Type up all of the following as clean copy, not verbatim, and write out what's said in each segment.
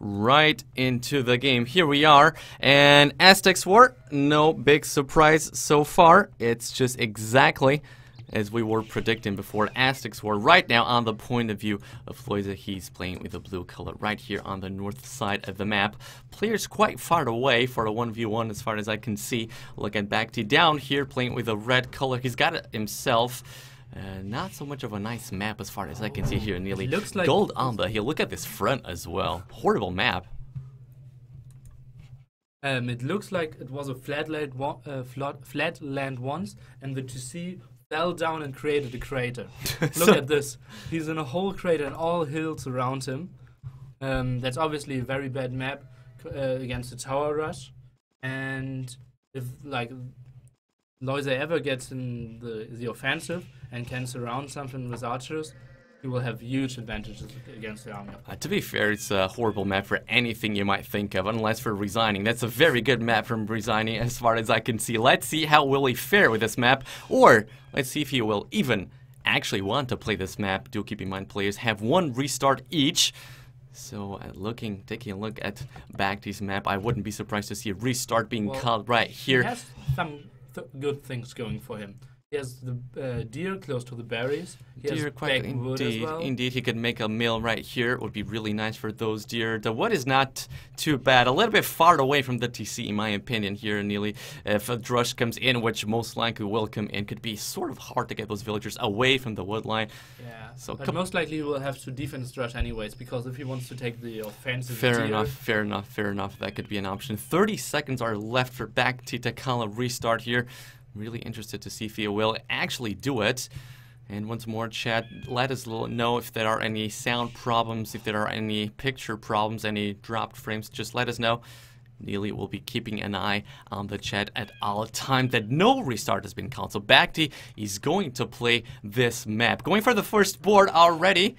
right into the game. Here we are, and Aztecs War, no big surprise so far. It's just exactly as we were predicting before. Aztecs War right now on the point of view of Lojza. He's playing with the blue color right here on the north side of the map. Players quite far away for a 1v1 as far as I can see. Look at BacT down here playing with a red color. He's got it himself. Not so much of a nice map as far as I can see here. Nearly looks like gold on the hill. Look at this front as well. Horrible map. It looks like it was a flat land once, and the TC fell down and created a crater. Look at this. He's in a whole crater and all hills around him. That's obviously a very bad map against the tower rush. And if like Lojza ever gets in the offensive and can surround something with archers, he will have huge advantages against the army. To be fair, it's a horrible map for anything you might think of, unless for resigning. That's a very good map from resigning as far as I can see. Let's see how will he fare with this map, or let's see if he will even actually want to play this map. Do keep in mind players have one restart each. So taking a look at BacT's map, I wouldn't be surprised to see a restart being called right here. He has some good things going for him. He has the deer close to the berries. He has quite wood as well. Indeed, he could make a mill right here. It would be really nice for those deer. The wood is not too bad. A little bit far away from the TC, in my opinion, here nearly. If a drush comes in, which most likely will come in, could be sort of hard to get those villagers away from the wood line. Yeah, so but most likely he will have to defense drush anyways, because if he wants to take the offensive fair enough. That could be an option. 30 seconds are left for BacT to call a restart here. Really interested to see if he will actually do it. And once more, chat, let us know if there are any sound problems, if there are any picture problems, any dropped frames. Just let us know. Neely will be keeping an eye on the chat at all times that no restart has been called. So BacT is going to play this map. Going for the first board already.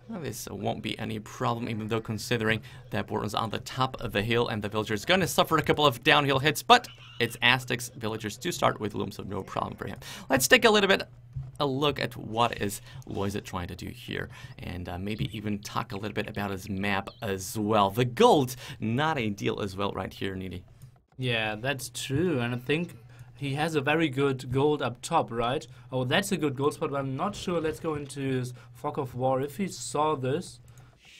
Well, this won't be any problem, even though considering that board is on the top of the hill and the villager is going to suffer a couple of downhill hits, but it's Aztecs villagers to start with loom, so no problem for him. Let's take a look at what is Lojza trying to do here, and maybe even talk a little bit about his map as well. The gold, not ideal as well right here, Needy. Yeah, that's true, and I think he has a very good gold up top, right? Oh, that's a good gold spot, but I'm not sure. Let's go into his Fog of War if he saw this.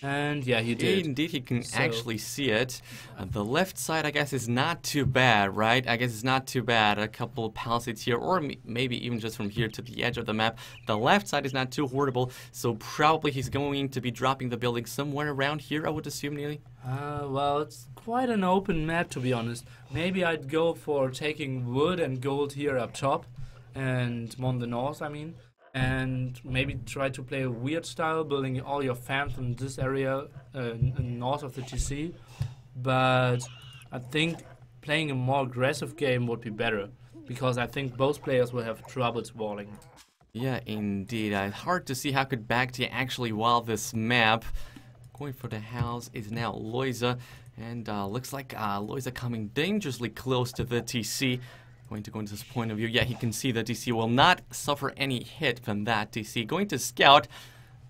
And yeah, he did. Indeed, he can actually see it. The left side, I guess, is not too bad, right? I guess it's not too bad. A couple palisades here, or maybe even just from here to the edge of the map. The left side is not too horrible, so probably he's going to be dropping the building somewhere around here, I would assume, Neely. Well, it's quite an open map, to be honest. Maybe I'd go for taking wood and gold here up top, and on the north, I mean. And maybe try to play a weird style, building all your fam from this area north of the TC. But I think playing a more aggressive game would be better, because I think both players will have troubles walling. Yeah, indeed. Hard to see how could BacT actually wall this map. Going for the house is now Lojza, and looks like Lojza coming dangerously close to the TC. Going to go into this point of view. Yeah, he can see the TC will not suffer any hit from that TC. Going to scout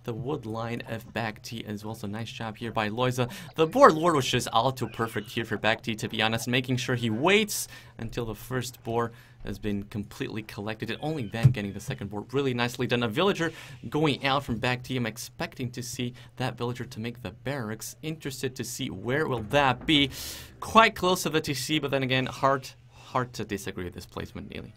the wood line of BacT as well. So nice job here by Lojza. The board lord was just all too perfect here for BacT, to be honest. Making sure he waits until the first board has been completely collected, and only then getting the second board. Really nicely done. A villager going out from BacT. I'm expecting to see that villager to make the barracks. Interested to see where will that be. Quite close to the TC, but then again, hard to disagree with this placement, Neely.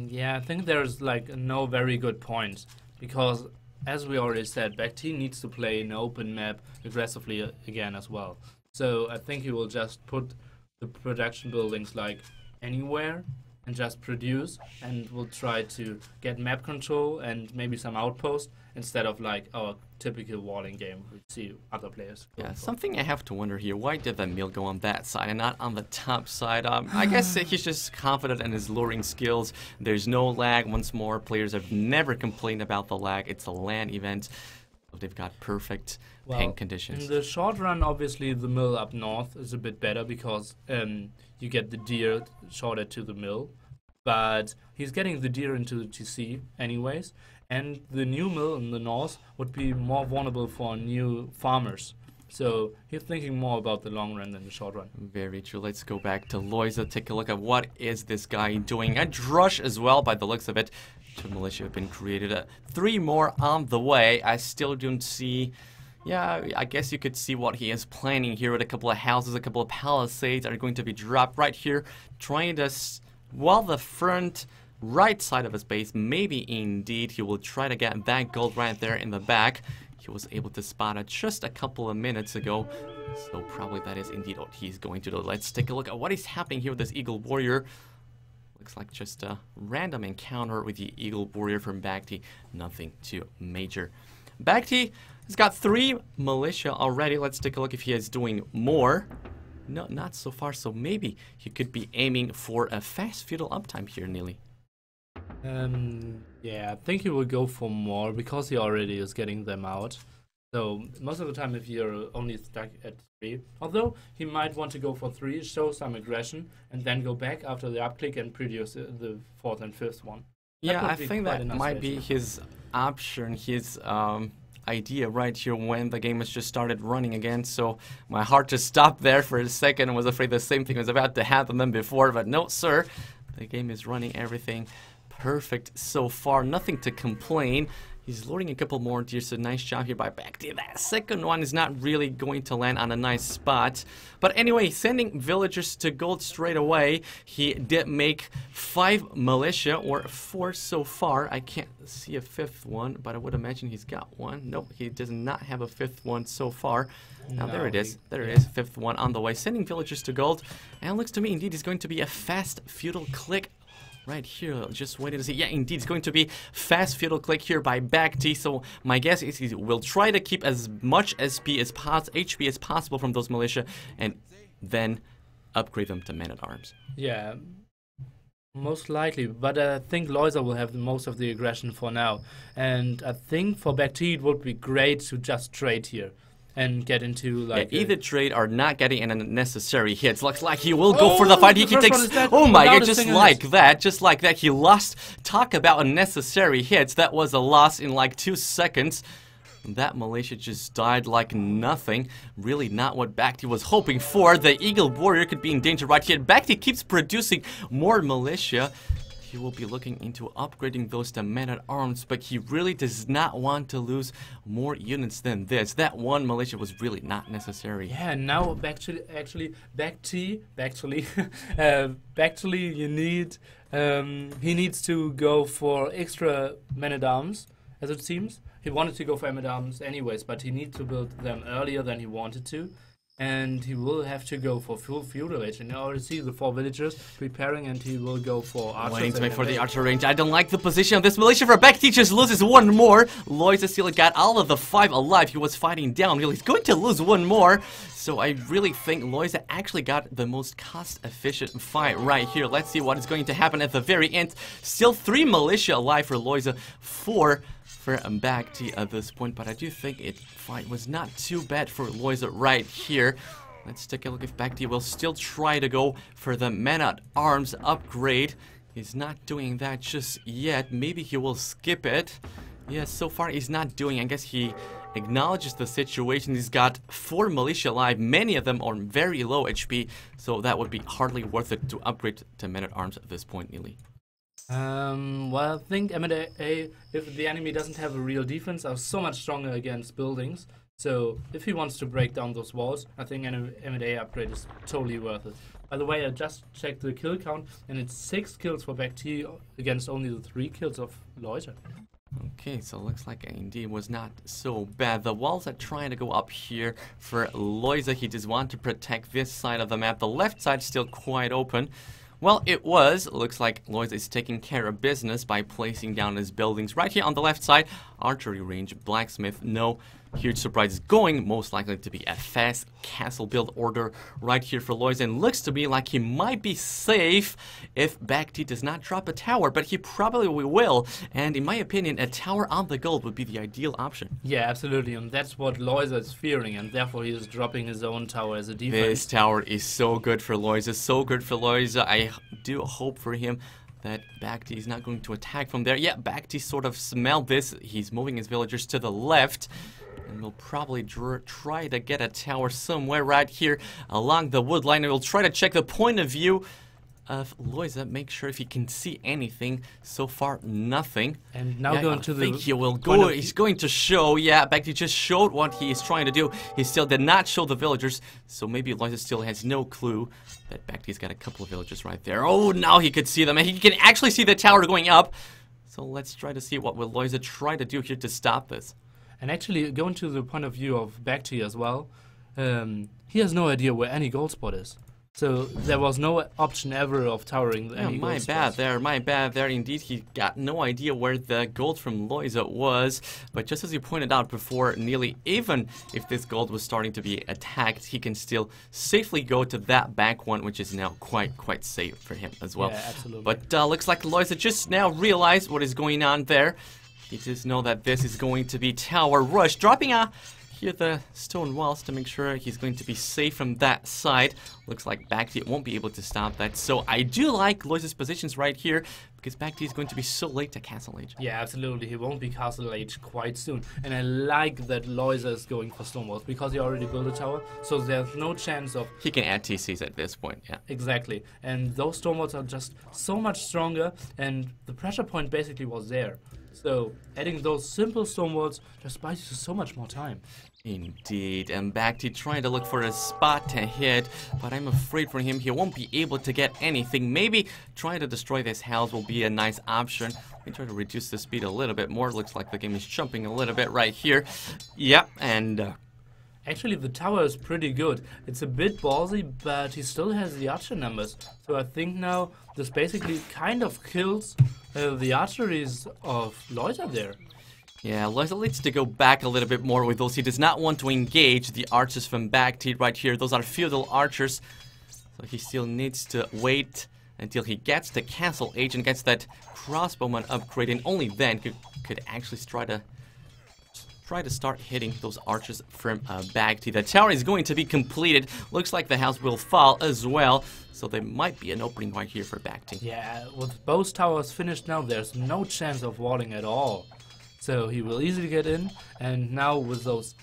Yeah, I think there's like no very good point, because as we already said, BacT needs to play an open map aggressively again as well. So I think he will just put the production buildings like anywhere and just produce, and will try to get map control and maybe some outpost, instead of like our typical walling game we see other players. Yeah, something I have to wonder here, why did the mill go on that side and not on the top side? I guess he's just confident in his luring skills. There's no lag. Once more, players have never complained about the lag. It's a LAN event. They've got perfect ping conditions. In the short run, obviously the mill up north is a bit better, because you get the deer shorted to the mill, but he's getting the deer into the TC anyways, and the new mill in the north would be more vulnerable for new farmers. So he's thinking more about the long run than the short run. Very true. Let's go back to Lojza. Take a look at what is this guy doing. A drush as well, by the looks of it. 2 militia have been created. 3 more on the way. I still don't see... Yeah, I guess you could see what he is planning here with a couple of houses, a couple of palisades are going to be dropped right here, trying to... While the front right side of his base, maybe indeed he will try to get that gold right there in the back. He was able to spot it just a couple of minutes ago, so probably that is indeed what he's going to do. Let's take a look at what is happening here with this Eagle Warrior. Looks like just a random encounter with the Eagle Warrior from BacT. Nothing too major. BacT has got 3 militia already. Let's take a look if he is doing more. No, not so far, so maybe he could be aiming for a fast feudal uptime here, Neely. Yeah, I think he will go for more because he already is getting them out. So most of the time, if you're only stuck at 3, although he might want to go for 3, show some aggression, and then go back after the upclick and produce the 4th and 5th one. Yeah, I think that might be his option, his idea right here when the game has just started running again. So my heart just stopped there for a second and was afraid the same thing was about to happen than before. But no, sir, the game is running everything perfect so far. Nothing to complain. He's loading a couple more deer, so nice job here by BacT. That second one is not really going to land on a nice spot. But anyway, sending villagers to gold straight away. He did make 5 militia, or 4 so far. I can't see a 5th one, but I would imagine he's got one. Nope, he does not have a 5th one so far. Now there it is. There it is. 5th one on the way. Sending villagers to gold. And it looks to me indeed is going to be a fast feudal click. Right here, just waiting to see. Yeah, indeed, it's going to be fast feudal click here by BacT. So my guess is he will try to keep as much HP as possible from those militia, and then upgrade them to men-at-arms. Yeah, most likely. But I think Lojza will have most of the aggression for now. And I think for BacT it would be great to just trade here and get into like either trade or not getting any unnecessary hits. Looks like he will go for the fight. He takes. Oh my god! Just like that, he lost. Talk about unnecessary hits. That was a loss in like 2 seconds. That militia just died like nothing. Really not what BacT was hoping for. The Eagle Warrior could be in danger right here. BacT keeps producing more militia. He will be looking into upgrading those to men-at-arms, but he really does not want to lose more units than this. That one militia was really not necessary. Yeah, now BacT, you need, he needs to go for extra men-at-arms, as it seems. He wanted to go for men-at-arms anyways, but he needs to build them earlier than he wanted to. And he will have to go for full feudal age. And you already see the 4 villagers preparing, and he will go for archers. Waiting to make for the archer range. I don't like the position of this militia for BacT. Just loses 1 more. Lojza still got all of the 5 alive. He was fighting downhill. He's going to lose 1 more. So I really think Lojza actually got the most cost-efficient fight right here. Let's see what is going to happen at the very end. Still 3 militia alive for Lojza, 4 for BacT at this point, but I do think it fight was not too bad for Lojza right here. Let's take a look if BacT will still try to go for the men-at-arms upgrade. He's not doing that just yet. Maybe he will skip it. Yeah, so far he's not doing. I guess he acknowledges the situation. He's got 4 militia alive. Many of them are very low HP, so that would be hardly worth it to upgrade to men-at-arms at this point, Neely. Well, I think M&A, if the enemy doesn't have a real defense, are so much stronger against buildings. So if he wants to break down those walls, I think an M&A upgrade is totally worth it. By the way, I just checked the kill count, and it's 6 kills for BacT against only the 3 kills of Lojza. Okay, so looks like indeed was not so bad. The walls are trying to go up here for Lojza. He just wants to protect this side of the map. The left side still quite open. Well, it was. Looks like Lojza is taking care of business by placing down his buildings right here on the left side. Archery range, blacksmith, no huge surprise. Going most likely to be a fast castle build order right here for Lojza. And looks to me like he might be safe if BacT does not drop a tower, but he probably will. And in my opinion, a tower on the gold would be the ideal option. Yeah, absolutely. And that's what Lojza is fearing, and therefore he is dropping his own tower as a defense. This tower is so good for Lojza, so good for Lojza. I do hope for him that BacT is not going to attack from there. Yeah, BacT sort of smelled this. He's moving his villagers to the left. And we'll probably try to get a tower somewhere right here along the wood line. And we'll try to check the point of view of Lojza, make sure if he can see anything. So far, nothing. And now going to the... I think he will go. He's going to show. Yeah, BacT just showed what he is trying to do. He still did not show the villagers. So maybe Lojza still has no clue that BacT's got a couple of villagers right there. Oh, now he could see them. And he can actually see the tower going up. So let's try to see what will Lojza try to do here to stop this. And actually, going to the point of view of BacT as well, he has no idea where any gold spot is. So there was no option ever of towering any gold spots. My bad there. Indeed, he got no idea where the gold from Lojza was. But just as you pointed out before, nearly even if this gold was starting to be attacked, he can still safely go to that back one, which is now quite safe for him as well. Yeah, absolutely. But looks like Lojza just now realized what is going on there. He just know that this is going to be tower rush, dropping here the stone walls to make sure he's going to be safe from that side. Looks like BacT won't be able to stop that. So I do like Lojza's positions right here because BacT is going to be so late to Castle Age. Yeah, absolutely. He won't be Castle Age quite soon. And I like that Lojza is going for stone walls because he already built a tower. So there's no chance of... He can add TCs at this point, yeah. Exactly. And those stone walls are just so much stronger and the pressure point basically was there. So adding those simple stone walls just buys you so much more time. Indeed, and BacT trying to look for a spot to hit, but I'm afraid for him he won't be able to get anything. Maybe trying to destroy this house will be a nice option. Let me try to reduce the speed a little bit more. Looks like the game is jumping a little bit right here. Yep, and... Actually, the tower is pretty good. It's a bit ballsy, but he still has the archer numbers. So I think now this basically kind of kills the archeries of Lojza there. Yeah, Lojza needs to go back a little bit more with those. He does not want to engage the archers from BacT right here. Those are feudal archers. So he still needs to wait until he gets the Castle Age and gets that crossbowman upgrade. And only then could actually try to start hitting those archers from BacT. The tower is going to be completed. Looks like the house will fall as well. So there might be an opening right here for BacT. Yeah, with both towers finished now, there's no chance of walling at all. So he will easily get in, and now with those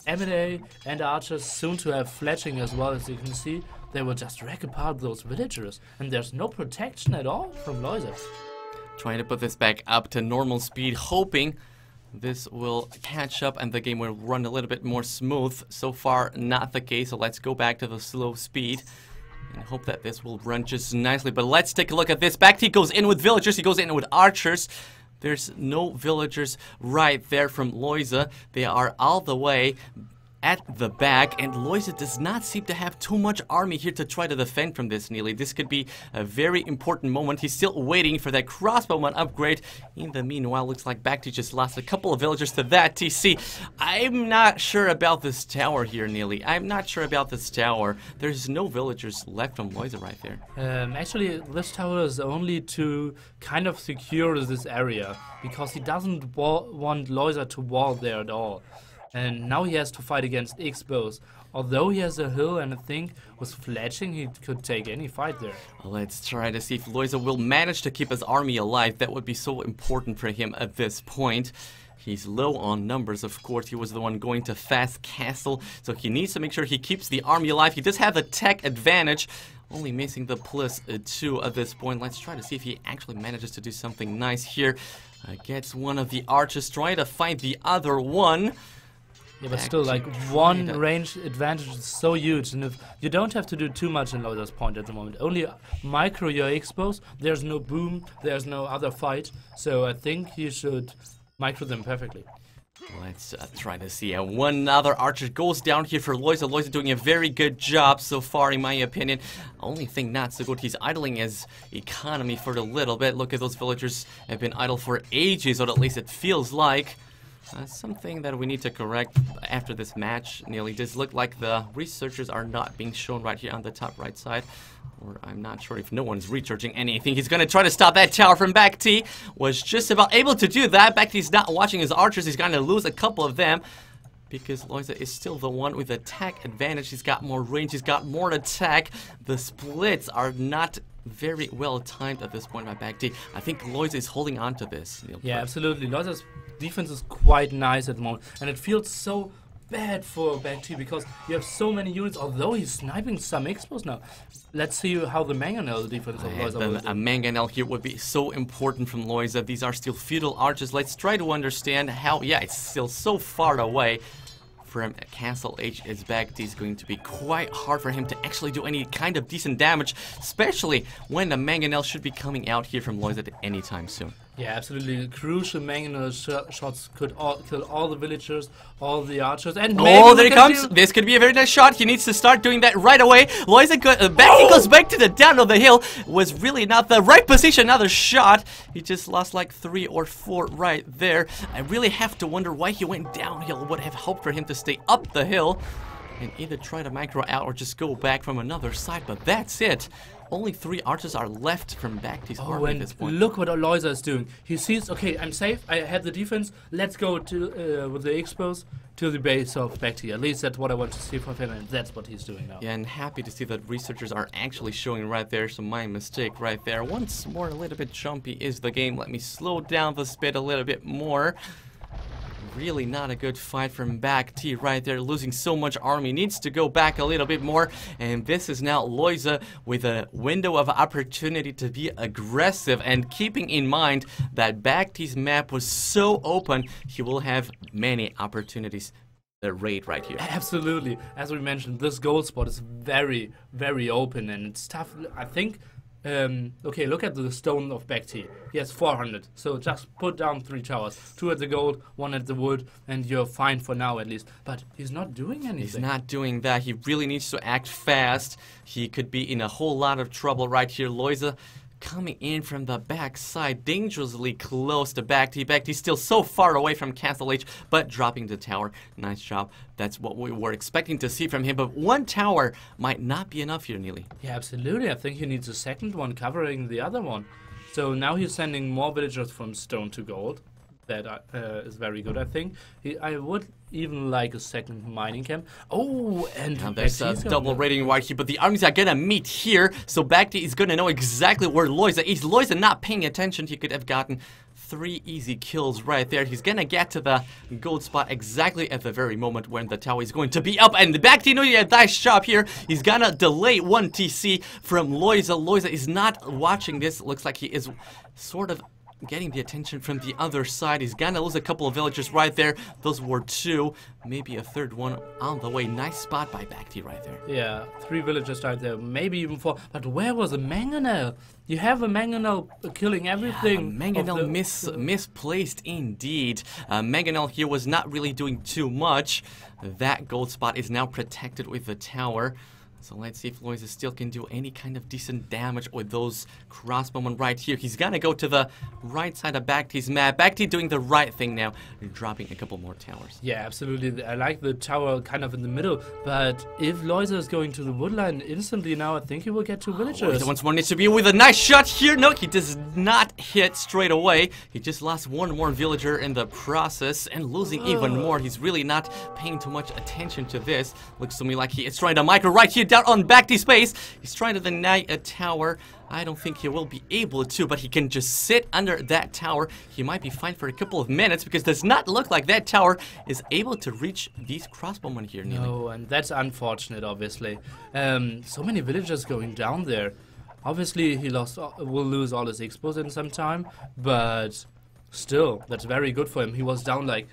M&A and archers soon to have fletching as well, as you can see, they will just wreck apart those villagers, and there's no protection at all from Lojza. Trying to put this back up to normal speed, hoping this will catch up and the game will run a little bit more smooth. So far, not the case, so let's go back to the slow speed and hope that this will run just nicely. But let's take a look at this. BacT goes in with villagers, he goes in with archers. There's no villagers right there from Lojza. They are all the way at the back, and Lojza does not seem to have too much army here to try to defend from this, Neely. This could be a very important moment. He's still waiting for that crossbowman upgrade. In the meanwhile, looks like BacT just lost a couple of villagers to that TC. I'm not sure about this tower here, Neely. I'm not sure about this tower. There's no villagers left from Lojza right there. Actually, this tower is only to kind of secure this area, because he doesn't want Lojza to wall there at all. And now he has to fight against X-bows. Although he has a hill, and I think with fletching he could take any fight there. Let's try to see if Lojza will manage to keep his army alive. That would be so important for him at this point. He's low on numbers, of course. He was the one going to fast castle, so he needs to make sure he keeps the army alive. He does have the tech advantage, only missing the +2 at this point. Let's try to see if he actually manages to do something nice here. Gets one of the archers, trying to find the other one. Yeah, but still, like, one range advantage is so huge, and if you don't have to do too much in Lojza's point at the moment. Only micro your expos, there's no boom, there's no other fight, so I think you should micro them perfectly. Let's try to see. One other archer goes down here for Lojza. Lojza doing a very good job so far, in my opinion. Only thing not so good, he's idling his economy for a little bit. Look at those villagers have been idle for ages, or at least it feels like. Something that we need to correct after this match, Nearly does look like the researchers are not being shown right here on the top right side. Or I'm not sure if no one's recharging anything. He's going to try to stop that tower from BacT. Was just about able to do that. BacT's not watching his archers. He's going to lose a couple of them, because Lojza is still the one with attack advantage. He's got more range. He's got more attack. The splits are not very well timed at this point by BacT. I think Lojza is holding on to this. Yeah, absolutely. Lojza's defense is quite nice at the moment, and it feels so bad for BacT because you have so many units, although he's sniping some expos now. Let's see how the mangonel defense of Lojza will do. A mangonel here would be so important from Lojza. These are still feudal archers. Let's try to understand how, yeah, it's still so far away from Castle H. As BacT is going to be quite hard for him to actually do any kind of decent damage, especially when the mangonel should be coming out here from Lojza anytime soon. Yeah, absolutely. Crucial mangonel shots could kill all the villagers, all the archers, and maybe oh, there he comes. This could be a very nice shot. He needs to start doing that right away. Lojza BacT goes back to the down of the hill. Was really not the right position. Another shot. He just lost like 3 or 4 right there. I really have to wonder why he went downhill. Would have helped for him to stay up the hill and either try to micro out or just go back from another side. But that's it. Only 3 archers are left from BacT's army at this point. Look what Lojza is doing. He sees, okay, I'm safe. I have the defense. Let's go to with the expos to the base of BacT. At least that's what I want to see from him, and that's what he's doing now. Yeah, and happy to see that researchers are actually showing right there. So my mistake right there. Once more, a little bit jumpy is the game. Let me slow down the speed a little bit more. Really not a good fight from BacT right there, losing so much army, needs to go back a little bit more, and this is now Lojza with a window of opportunity to be aggressive, and keeping in mind that BacT's map was so open, he will have many opportunities to raid right here. Absolutely. As we mentioned, this gold spot is very, very open, and it's tough. I think okay, look at the stone of BacT. He has 400, so just put down 3 towers. 2 at the gold, 1 at the wood, and you're fine for now at least. But he's not doing anything. He's not doing that. He really needs to act fast. He could be in a whole lot of trouble right here. Lojza coming in from the back side, dangerously close to BacT. BacT's still so far away from Castle H, but dropping the tower. Nice job. That's what we were expecting to see from him, but 1 tower might not be enough here, Neely. Yeah, absolutely. I think he needs a second one covering the other one. So now he's sending more villagers from stone to gold. That is very good, I think. I would even like a second mining camp. Oh, and now there's a double raiding right here, but the armies are gonna meet here, so BacT is gonna know exactly where Lojza is. Lojza not paying attention. He could have gotten 3 easy kills right there. He's gonna get to the gold spot exactly at the very moment when the tower is going to be up, and BacT doing a nice job here. He's gonna delay 1 TC from Lojza. Lojza is not watching this. Looks like he is sort of getting the attention from the other side. He's gonna lose a couple of villagers right there. Those were 2, maybe a 3rd one on the way. Nice spot by BacT right there. Yeah, 3 villagers right there, maybe even 4. But where was the mangonel? You have a mangonel killing everything. Yeah, mangonel misplaced indeed. Mangonel here was not really doing too much. That gold spot is now protected with the tower. So let's see if Lojza still can do any kind of decent damage with those crossbowmen right here. He's gonna go to the right side of BacT's map. BacT doing the right thing now, dropping a couple more towers. Yeah, absolutely. I like the tower kind of in the middle, but if Lojza is going to the woodline instantly now, I think he will get 2 villagers. Once more needs to be with a nice shot here. No, he does not hit straight away. He just lost 1 more villager in the process and losing even more. He's really not paying too much attention to this. Looks to me like he is trying to micro right here down on BacT space. He's trying to deny a tower. I don't think he will be able to, but he can just sit under that tower. He might be fine for a couple of minutes because it does not look like that tower is able to reach these crossbowmen here. No, and that's unfortunate, obviously. So many villagers going down there. Obviously, he will lose all his expos in some time, but still, that's very good for him. He was down like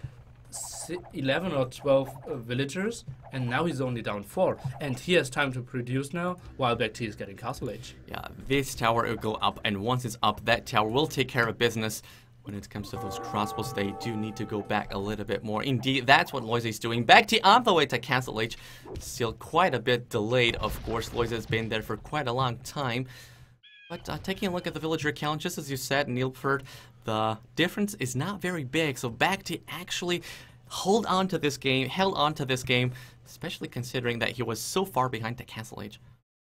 11 or 12 villagers, and now he's only down 4, and he has time to produce now while BacT is getting Castle H. Yeah, this tower will go up, and once it's up, that tower will take care of business. When it comes to those crossbows, they do need to go back a little bit more. Indeed, that's what Lojza is doing. BacT on the way to Castle H, still quite a bit delayed. Of course, Lojza has been there for quite a long time. But taking a look at the villager count, just as you said, Neilford, the difference is not very big. So BacT actually held on to this game, especially considering that he was so far behind the Castle H.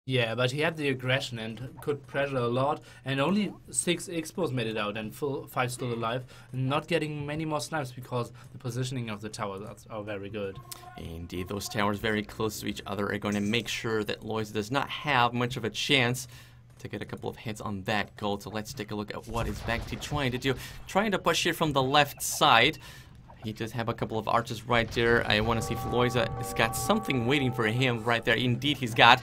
Yeah, but he had the aggression and could pressure a lot, and only 6 expos made it out, and 5 still alive, and not getting many more snipes because the positioning of the towers are very good. Indeed, those towers very close to each other are going to make sure that Lojza does not have much of a chance to get a couple of hits on that gold. So let's take a look at what is BacT trying to do. Trying to push here from the left side. He does have a couple of archers right there. I want to see if Lojza has got something waiting for him right there. Indeed, he's got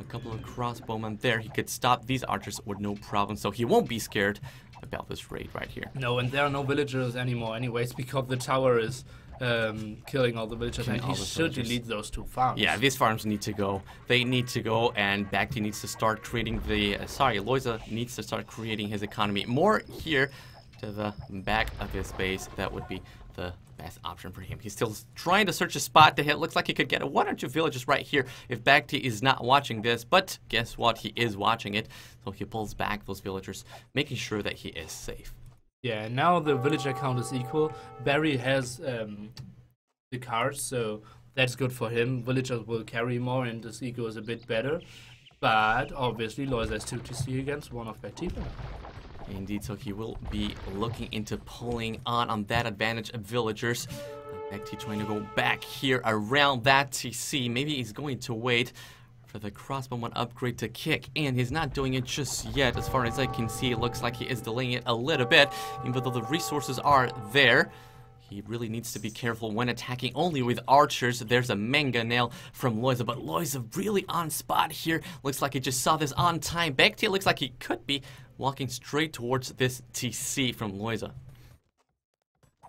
a couple of crossbowmen there. He could stop these archers with no problem, so he won't be scared about this raid right here. No, and there are no villagers anymore anyways, because the tower is killing all the villagers, and he should delete those 2 farms. Yeah, these farms need to go. They need to go, and BacT needs to start creating the... Lojza needs to start creating his economy more here to the back of his base. That would be the best option for him. He's still trying to search a spot to hit. Looks like he could get 1 or 2 villages right here if BacT is not watching this, but guess what? He is watching it, so he pulls back those villagers, making sure that he is safe. Yeah, now the villager count is equal. Barry has the cards, so that's good for him. Villagers will carry more, and his eco is a bit better. But obviously, Lojza is 2 TC against one of BacT. Indeed, so he will be looking into pulling on that advantage of villagers. BacT trying to go back here around that TC. Maybe he's going to wait for the crossbowman upgrade to kick in. He's not doing it just yet. As far as I can see, it looks like he is delaying it a little bit. Even though the resources are there, he really needs to be careful when attacking only with archers. There's a mangonel from Lojza, but Lojza really on spot here. Looks like he just saw this on time. BacT looks like he could be walking straight towards this TC from Lojza.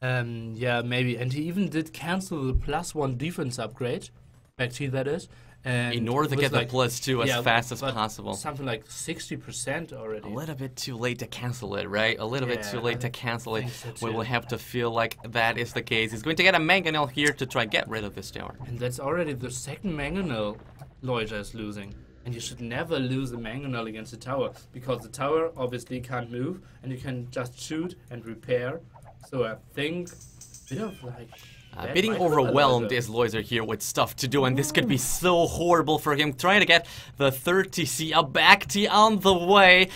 Yeah, maybe. And he even did cancel the +1 defense upgrade. BacT, that is. And in order to get like, the +2 as fast as possible. Something like 60% already. A little bit too late to cancel it, right? A little bit too late to cancel it. So we will have to feel like that is the case. He's going to get a mangonel here to try and get rid of this tower. And that's already the 2nd mangonel Lojza is losing. And you should never lose a mangonel against the tower, because the tower obviously can't move, and you can just shoot and repair. So I think a bit of like... Being overwhelmed is Lojza here with stuff to do, and this could be so horrible for him. Trying to get the 3rd TC, a BacT on the way.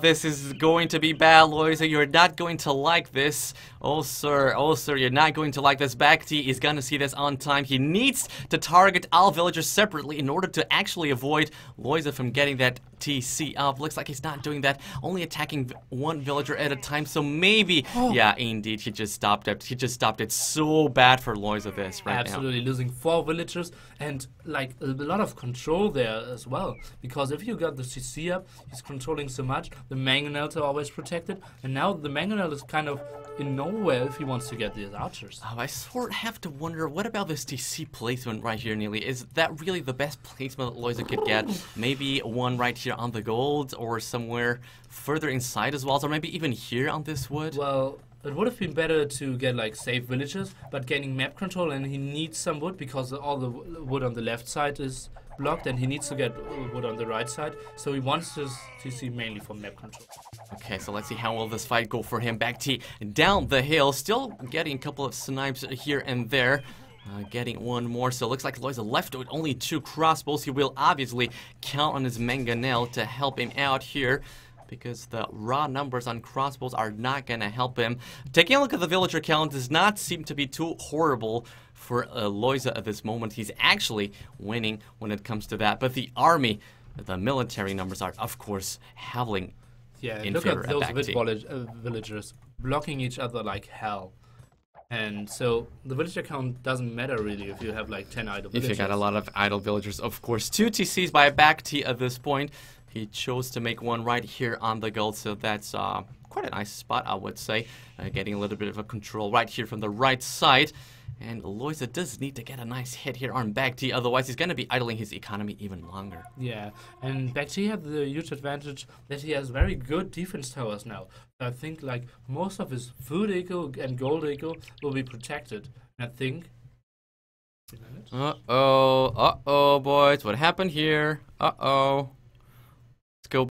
This is going to be bad, Lojza. You're not going to like this. Oh sir, you're not going to like this. BacT is gonna see this on time. He needs to target all villagers separately in order to actually avoid Lojza from getting that TC up. Looks like he's not doing that, only attacking 1 villager at a time, so maybe... Yeah, indeed, he just stopped it. He just stopped it. So bad for Lojza this right Absolutely, now. Losing 4 villagers, and like a lot of control there as well, because if you got the CC up, he's controlling so much. The mangonels are always protected, and now the mangonel is kind of in nowhere if he wants to get these archers. I sort of have to wonder, what about this TC placement right here, Neely? Is that really the best placement that Lojza could get? Maybe one right here on the gold, or somewhere further inside as well, or maybe even here on this wood? Well, it would have been better to get like safe villages, but gaining map control, and he needs some wood because all the wood on the left side is blocked, and he needs to get wood on the right side, so he wants to see mainly for map control. Okay, so let's see how will this fight go for him. BacT down the hill, still getting a couple of snipes here and there. Getting 1 more, so it looks like Lojza left with only 2 crossbows. He will obviously count on his mangonel to help him out here, because the raw numbers on crossbows are not going to help him. Taking a look at the villager count does not seem to be too horrible for Lojza at this moment. He's actually winning when it comes to that, but the army, the military numbers are, of course, howling. Yeah, and look at those villagers blocking each other like hell. And so the villager count doesn't matter really if you have like 10 idle villagers. If you got a lot of idle villagers, of course. 2 TCs by BacT at this point. He chose to make 1 right here on the gold, so that's quite a nice spot, I would say. Getting a little bit of a control right here from the right side. And Lojza does need to get a nice hit here on BacT, otherwise he's going to be idling his economy even longer. Yeah, and BacT had the huge advantage that he has very good defense towers now. I think like most of his food eco and gold eco will be protected. And I think... Uh-oh, boys, what happened here? Uh-oh. Let's go